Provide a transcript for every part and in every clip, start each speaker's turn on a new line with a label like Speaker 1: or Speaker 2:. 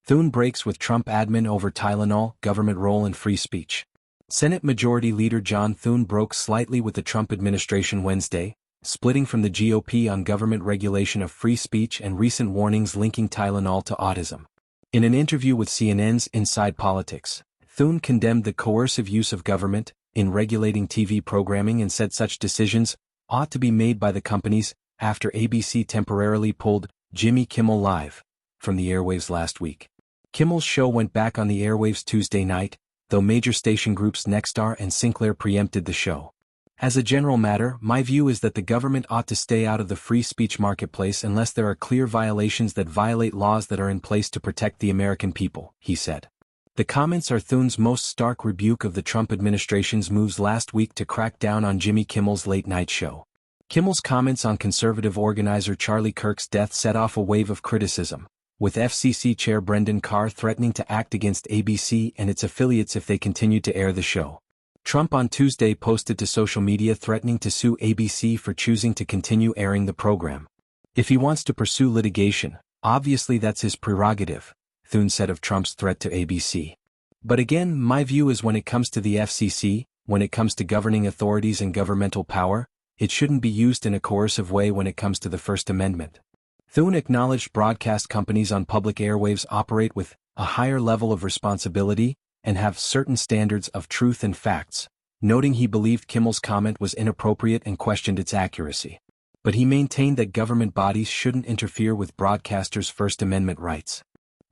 Speaker 1: Thune breaks with Trump admin over Tylenol, government role in free speech. Senate Majority Leader John Thune broke slightly with the Trump administration Wednesday, splitting from the GOP on government regulation of free speech and recent warnings linking Tylenol to autism. In an interview with CNN's Inside Politics, Thune condemned the coercive use of government in regulating TV programming and said such decisions ought to be made by the companies after ABC temporarily pulled Jimmy Kimmel Live from the airwaves last week. Kimmel's show went back on the airwaves Tuesday night, though major station groups Nexstar and Sinclair preempted the show. As a general matter, my view is that the government ought to stay out of the free speech marketplace unless there are clear violations that violate laws that are in place to protect the American people, he said. The comments are Thune's most stark rebuke of the Trump administration's moves last week to crack down on Jimmy Kimmel's late-night show. Kimmel's comments on conservative organizer Charlie Kirk's death set off a wave of criticism, with FCC Chair Brendan Carr threatening to act against ABC and its affiliates if they continued to air the show. Trump on Tuesday posted to social media threatening to sue ABC for choosing to continue airing the program. If he wants to pursue litigation, obviously that's his prerogative, Thune said of Trump's threat to ABC. But again, my view is when it comes to the FCC, when it comes to governing authorities and governmental power, it shouldn't be used in a coercive way when it comes to the First Amendment. Thune acknowledged broadcast companies on public airwaves operate with a higher level of responsibility and have certain standards of truth and facts, noting he believed Kimmel's comment was inappropriate and questioned its accuracy. But he maintained that government bodies shouldn't interfere with broadcasters' First Amendment rights.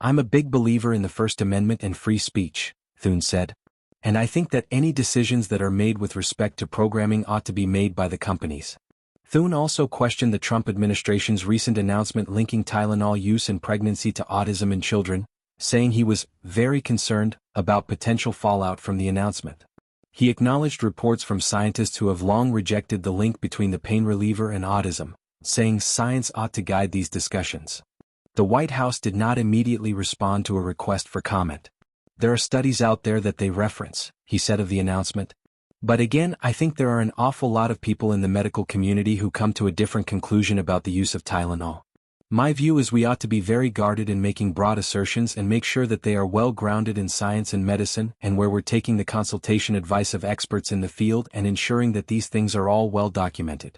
Speaker 1: I'm a big believer in the First Amendment and free speech, Thune said, and I think that any decisions that are made with respect to programming ought to be made by the companies. Thune also questioned the Trump administration's recent announcement linking Tylenol use in pregnancy to autism in children, saying he was very concerned about potential fallout from the announcement. He acknowledged reports from scientists who have long rejected the link between the pain reliever and autism, saying science ought to guide these discussions. The White House did not immediately respond to a request for comment. There are studies out there that they reference, he said of the announcement. But again, I think there are an awful lot of people in the medical community who come to a different conclusion about the use of Tylenol. My view is we ought to be very guarded in making broad assertions and make sure that they are well grounded in science and medicine and where we're taking the consultation advice of experts in the field and ensuring that these things are all well documented.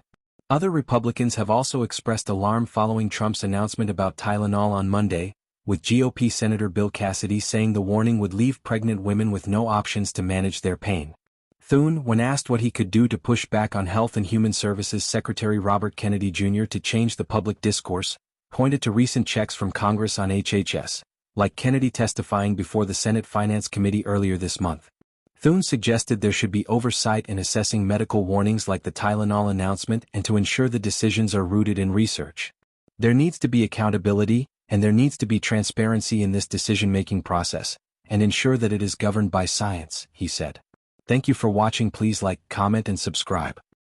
Speaker 1: Other Republicans have also expressed alarm following Trump's announcement about Tylenol on Monday, with GOP Senator Bill Cassidy saying the warning would leave pregnant women with no options to manage their pain. Thune, when asked what he could do to push back on Health and Human Services Secretary Robert Kennedy Jr. to change the public discourse, pointed to recent checks from Congress on HHS, like Kennedy testifying before the Senate Finance Committee earlier this month. Thune suggested there should be oversight in assessing medical warnings like the Tylenol announcement and to ensure the decisions are rooted in research. There needs to be accountability, and there needs to be transparency in this decision-making process, and ensure that it is governed by science, he said. Thank you for watching. Please like, comment and subscribe.